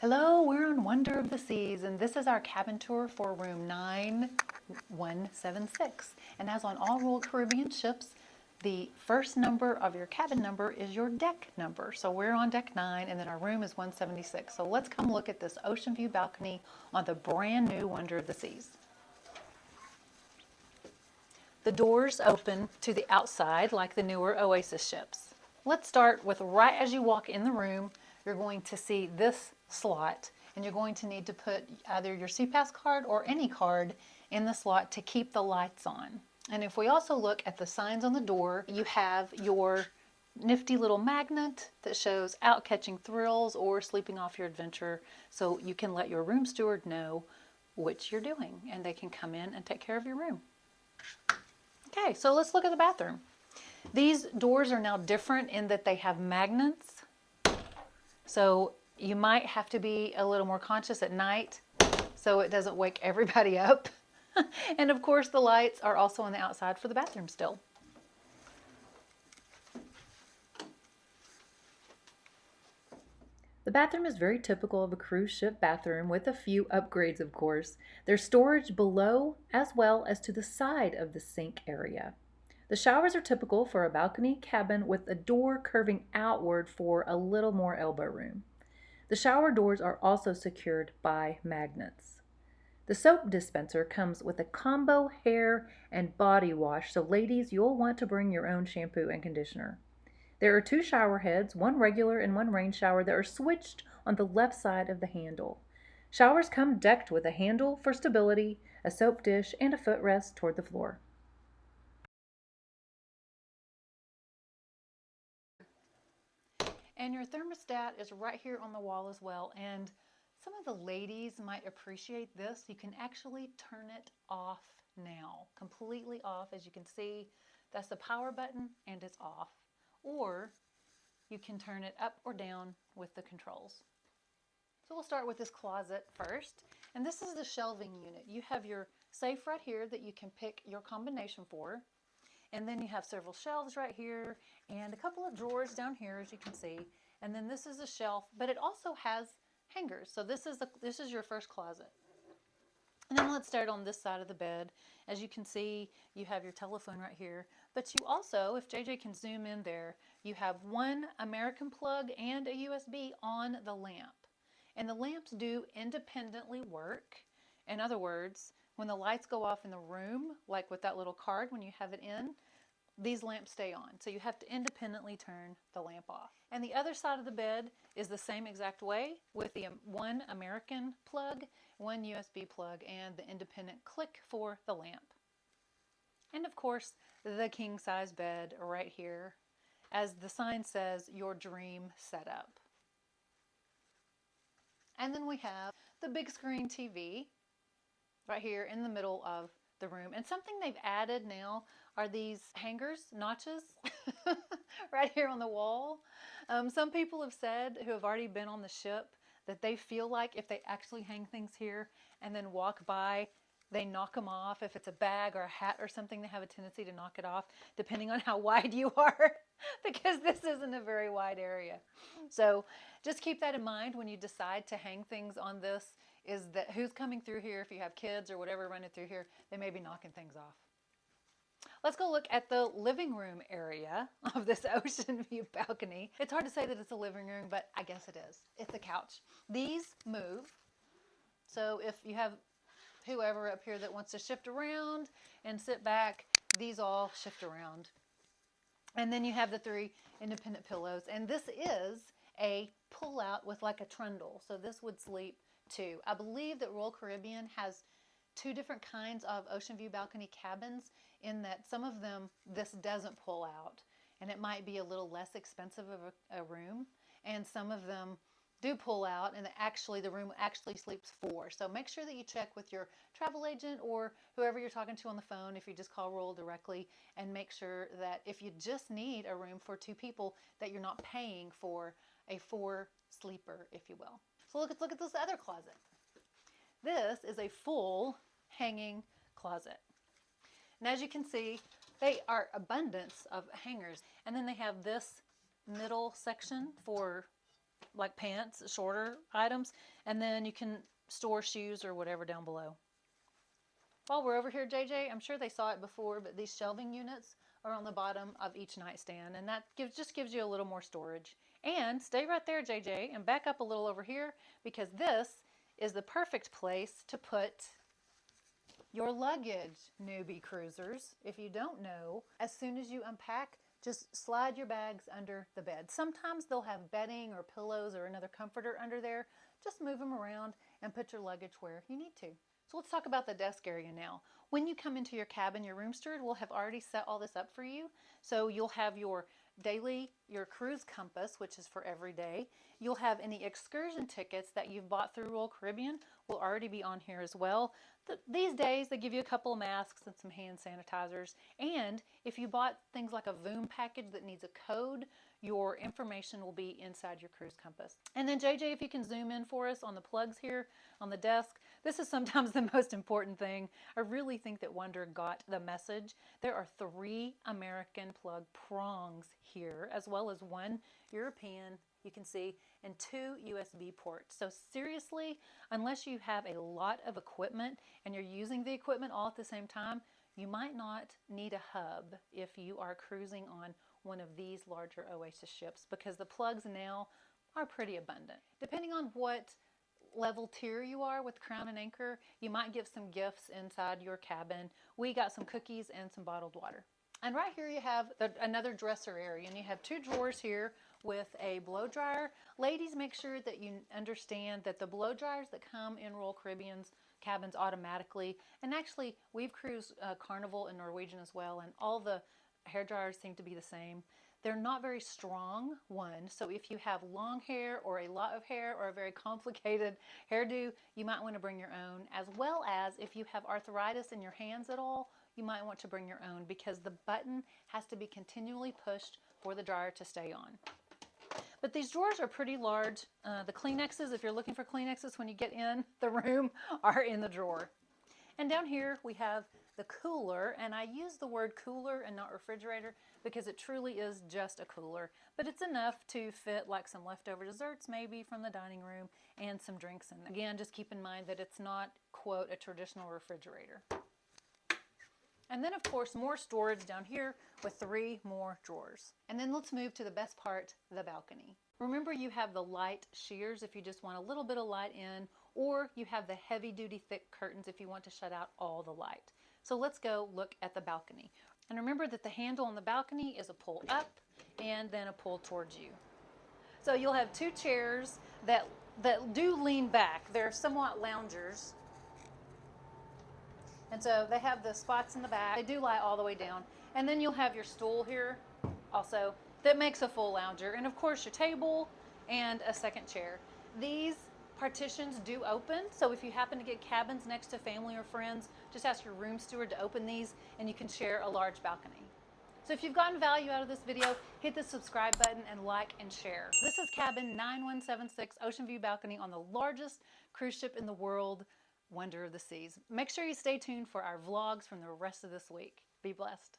Hello, we're on Wonder of the Seas, and this is our cabin tour for room 9176. And as on all Royal Caribbean ships, the first number of your cabin number is your deck number. So we're on deck 9, and then our room is 176. So let's come look at this ocean view balcony on the brand new Wonder of the Seas. The doors open to the outside like the newer Oasis ships. Let's start with right as you walk in the room, you're going to see this slot, and you're going to need to put either your SeaPass card or any card in the slot to keep the lights on. And if we also look at the signs on the door, you have your nifty little magnet that shows out catching thrills or sleeping off your adventure, so you can let your room steward know which you're doing, and they can come in and take care of your room. Okay, so let's look at the bathroom. These doors are now different in that they have magnets. So you might have to be a little more conscious at night so it doesn't wake everybody up. And of course the lights are also on the outside for the bathroom still. The bathroom is very typical of a cruise ship bathroom with a few upgrades, of course. There's storage below as well as to the side of the sink area. The showers are typical for a balcony cabin with a door curving outward for a little more elbow room. The shower doors are also secured by magnets. The soap dispenser comes with a combo hair and body wash, so ladies, you'll want to bring your own shampoo and conditioner. There are 2 shower heads, one regular and one rain shower, that are switched on the left side of the handle. Showers come decked with a handle for stability, a soap dish, and a footrest toward the floor. And your thermostat is right here on the wall as well. And some of the ladies might appreciate this. You can actually turn it off now, completely off. As you can see, that's the power button and it's off. Or you can turn it up or down with the controls. So we'll start with this closet first. And this is the shelving unit. You have your safe right here that you can pick your combination for. And then you have several shelves right here and a couple of drawers down here, as you can see. And then this is a shelf, but it also has hangers. So this is your first closet. And then let's start on this side of the bed. As you can see, you have your telephone right here, but you also, if JJ can zoom in there, you have one American plug and a USB on the lamp. And the lamps do independently work. In other words, when the lights go off in the room, like with that little card when you have it in, these lamps stay on. So you have to independently turn the lamp off. And the other side of the bed is the same exact way with the one American plug, one USB plug, and the independent click for the lamp. And of course, the king size bed right here, as the sign says, your dream setup. And then we have the big screen TV right here in the middle of the room. And something they've added now are these hangers, notches, right here on the wall. Some people have said, who have already been on the ship, that they feel like if they actually hang things here and then walk by, they knock them off. If it's a bag or a hat or something, they have a tendency to knock it off, depending on how wide you are, because this isn't a very wide area. So just keep that in mind when you decide to hang things on this, is that who's coming through here. If you have kids or whatever running through here, they may be knocking things off. Let's go look at the living room area of this ocean view balcony. It's hard to say that it's a living room, but I guess it is. It's a couch. These move. So if you have whoever up here that wants to shift around and sit back, these all shift around. And then you have the 3 independent pillows. And this is a pull out with like a trundle. So this would sleep 2. I believe that Royal Caribbean has 2 different kinds of ocean view balcony cabins, in that some of them this doesn't pull out and it might be a little less expensive of a room, and some of them do pull out and the room actually sleeps 4. So make sure that you check with your travel agent or whoever you're talking to on the phone, if you just call Royal directly, and make sure that if you just need a room for 2 people, that you're not paying for a 4 sleeper, if you will. So let's look at this other closet. This is a full hanging closet. And as you can see, they are abundance of hangers. And then they have this middle section for like pants, shorter items, and then you can store shoes or whatever down below. While we're over here, JJ, I'm sure they saw it before, but these shelving units are on the bottom of each nightstand, and that just gives you a little more storage. And stay right there, JJ, and back up a little over here, because this is the perfect place to put your luggage, newbie cruisers. If you don't know, as soon as you unpack, just slide your bags under the bed. Sometimes they'll have bedding or pillows or another comforter under there. Just move them around and put your luggage where you need to. So let's talk about the desk area now. When you come into your cabin, your room steward will have already set all this up for you. So you'll have your cruise compass, which is for every day. You'll have any excursion tickets that you've bought through Royal Caribbean will already be on here as well. These days, they give you a couple of masks and some hand sanitizers. And if you bought things like a Voom package that needs a code, your information will be inside your cruise compass. And then JJ, if you can zoom in for us on the plugs here on the desk, this is sometimes the most important thing. I really think that Wonder got the message. There are 3 American plug prongs here, as well as 1 European, you can see, and 2 USB ports. So seriously, unless you have a lot of equipment and you're using the equipment all at the same time, you might not need a hub if you are cruising on one of these larger Oasis ships, because the plugs now are pretty abundant. Depending on what level tier you are with Crown and Anchor, you might get some gifts inside your cabin. We got some cookies and some bottled water. And right here you have another dresser area, and you have 2 drawers here with a blow dryer. Ladies, make sure that you understand that the blow dryers that come in Royal Caribbean's cabins automatically, and actually we've cruised Carnival and Norwegian as well, and all the hair dryers seem to be the same. They're not very strong, one, so if you have long hair or a lot of hair or a very complicated hairdo, you might want to bring your own, as well as if you have arthritis in your hands at all, you might want to bring your own, because the button has to be continually pushed for the dryer to stay on. But these drawers are pretty large. The Kleenexes, if you're looking for Kleenexes when you get in the room, are in the drawer. And down here we have the cooler, and I use the word cooler and not refrigerator because it truly is just a cooler, but it's enough to fit like some leftover desserts maybe from the dining room and some drinks in there. Again, just keep in mind that it's not, quote, a traditional refrigerator. And then of course more storage down here with 3 more drawers. And then let's move to the best part, the balcony. Remember, you have the light shears if you just want a little bit of light in, or you have the heavy duty thick curtains if you want to shut out all the light. So let's go look at the balcony. And remember that the handle on the balcony is a pull up and then a pull towards you. So you'll have 2 chairs that do lean back. They're somewhat loungers. And so they have the spots in the back. They do lie all the way down. And then you'll have your stool here also that makes a full lounger. And of course your table and a second chair. These partitions do open, so if you happen to get cabins next to family or friends, just ask your room steward to open these and you can share a large balcony. So if you've gotten value out of this video, hit the subscribe button and like and share. This is cabin 9176 Ocean View Balcony on the largest cruise ship in the world, Wonder of the Seas. Make sure you stay tuned for our vlogs from the rest of this week. Be blessed.